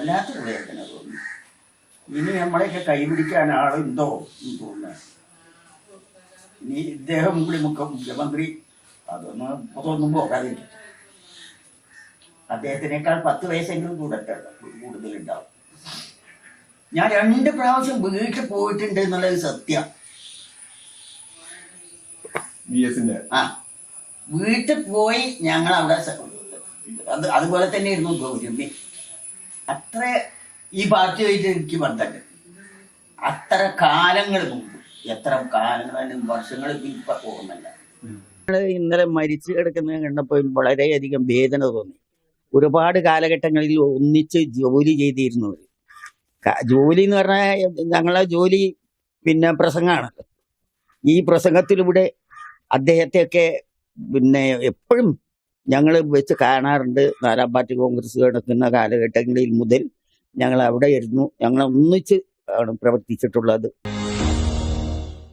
വല്ലാത്തൊരു വേദന തോന്നി. ഇനി നമ്മളെയൊക്കെ കൈപിടിക്കാൻ ആളുണ്ടോ എന്ന് തോന്നുന്നത്. ഇനി ഇദ്ദേഹം കൂടി മുഖ്യമന്ത്രി അതൊന്നും പോകാതിരിക്കും. അദ്ദേഹത്തിനേക്കാൾ 10 വയസ്സെങ്കിലും കൂടുതലുണ്ടാവും. ഞാൻ 2 പ്രാവശ്യം വീട്ടിൽ പോയിട്ടുണ്ട് എന്നുള്ളത് സത്യം. ആ വീട്ടിൽ പോയി ഞങ്ങൾ അവിടെ അതുപോലെ തന്നെ ഇരുന്നു ഗൗരമ്മി. അത്ര ഈ പാർട്ടിയായിട്ട് എനിക്ക് ബന്ധമുണ്ട്. അത്ര കാലങ്ങൾ മുമ്പ്, എത്ര കാലങ്ങളും വർഷങ്ങൾ ഇപ്പൊ പോകുന്നില്ല. ഇന്നലെ മരിച്ചു കിടക്കുന്നത് കണ്ടപ്പോൾ വളരെയധികം വേദന തോന്നി. ഒരുപാട് കാലഘട്ടങ്ങളിൽ ഒന്നിച്ച് ജോലി ചെയ്തിരുന്നവർ. ജോലി എന്ന് പറഞ്ഞാൽ ഞങ്ങളെ ജോലി പിന്നെ പ്രസംഗമാണല്ലോ. ഈ പ്രസംഗത്തിലൂടെ അദ്ദേഹത്തെയൊക്കെ പിന്നെ എപ്പോഴും ഞങ്ങൾ വെച്ച് കാണാറുണ്ട്. 4ാം പാർട്ടി കോൺഗ്രസ് നടക്കുന്ന കാലഘട്ടങ്ങളിൽ മുതൽ ഞങ്ങൾ അവിടെ ഇരുന്നു. ഞങ്ങൾ ഒന്നിച്ച് ആണ് പ്രവർത്തിച്ചിട്ടുള്ളത്.